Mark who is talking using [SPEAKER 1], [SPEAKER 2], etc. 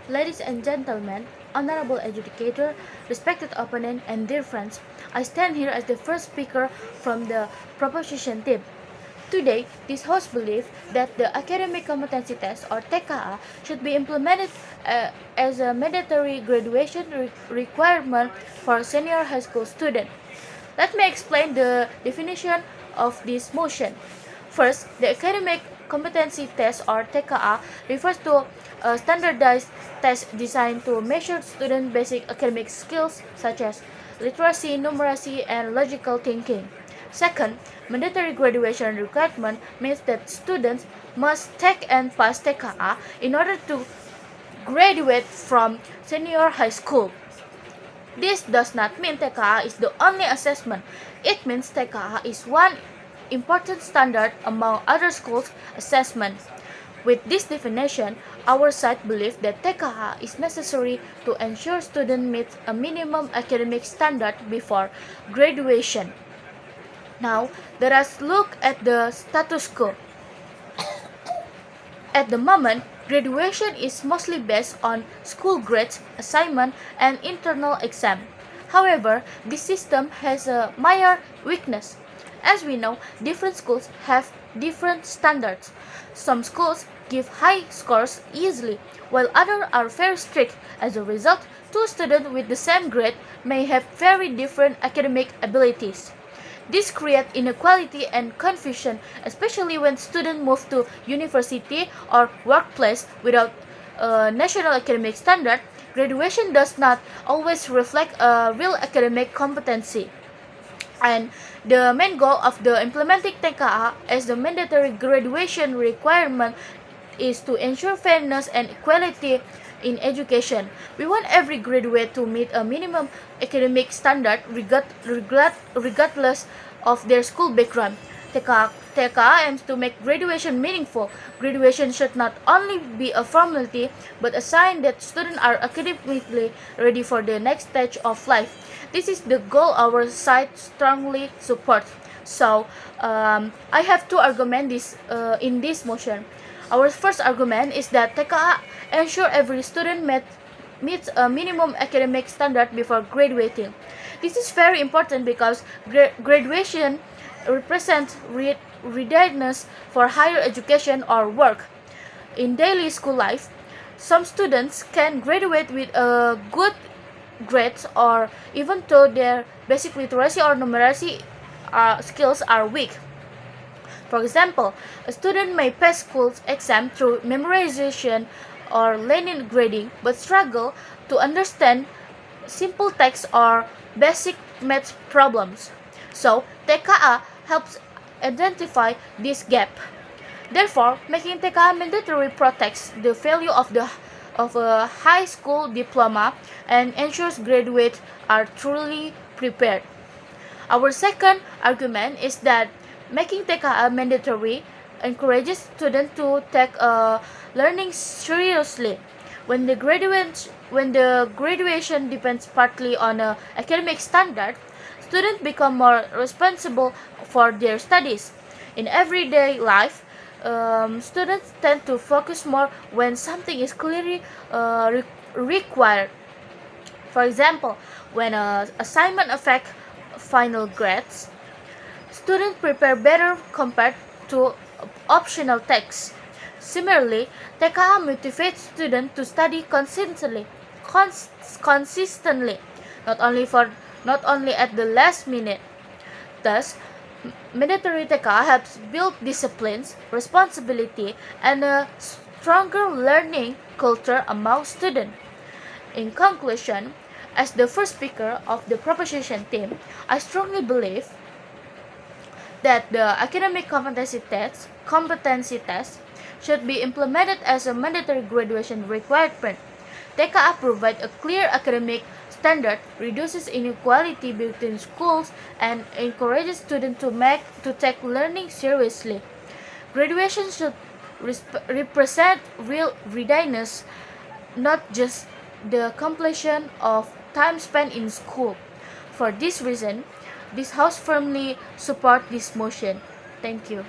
[SPEAKER 1] Ladies and gentlemen, honorable educator, respected opponent, and dear friends, I stand here as the first speaker from the proposition team. Today, this host believes that the academic competency test or TKA should be implemented as a mandatory graduation requirement for senior high school students. Let me explain the definition of this motion. First, the academic competency test or TKA refers to a standardized test designed to measure student basic academic skills such as literacy, numeracy, and logical thinking. Second, mandatory graduation requirement means that students must take and pass TKA in order to graduate from senior high school. This does not mean TKA is the only assessment. It means TKA is one important standard among other schools' assessments. With this definition, our side believes that TKA is necessary to ensure students meet a minimum academic standard before graduation. Now, let us look at the status quo. At the moment, graduation is mostly based on school grades, assignment, and internal exam. However, this system has a minor weakness. As we know, different schools have different standards. Some schools give high scores easily, while others are very strict. As a result, two students with the same grade may have very different academic abilities. This creates inequality and confusion, especially when students move to university or workplace without a national academic standard. Graduation does not always reflect a real academic competency. And the main goal of the implementing TKA as the mandatory graduation requirement is to ensure fairness and equality in education. We want every graduate to meet a minimum academic standard regardless of their school background. TKA aims to make graduation meaningful. Graduation should not only be a formality, but a sign that students are academically ready for the next stage of life. This is the goal our side strongly supports. So, I have two arguments in this motion. Our first argument is that TKA ensure every student meets a minimum academic standard before graduating. This is very important because graduation represents readiness for higher education or work. In daily school life, some students can graduate with a good grades or even though their basic literacy or numeracy skills are weak. For example, a student may pass school exam through memorization or linear grading but struggle to understand simple text or basic math problems. So, TKA helps identify this gap. Therefore, making TKA mandatory protects the value of a high school diploma and ensures graduates are truly prepared. Our second argument is that making TKA mandatory encourages students to take learning seriously. When the graduation depends partly on academic standard, students become more responsible for their studies. In everyday life, students tend to focus more when something is clearly required. For example, when an assignment affects final grades, students prepare better compared to optional texts. Similarly, TKA motivates students to study consistently, not only at the last minute. Thus, mandatory TKA helps build disciplines, responsibility, and a stronger learning culture among students. In conclusion, as the first speaker of the proposition team, I strongly believe that the academic competency test should be implemented as a mandatory graduation requirement. TKA provides a clear academic standard, reduces inequality between schools, and encourages students to take learning seriously. Graduation should represent real readiness, not just the completion of time spent in school. For this reason, this House firmly supports this motion. Thank you.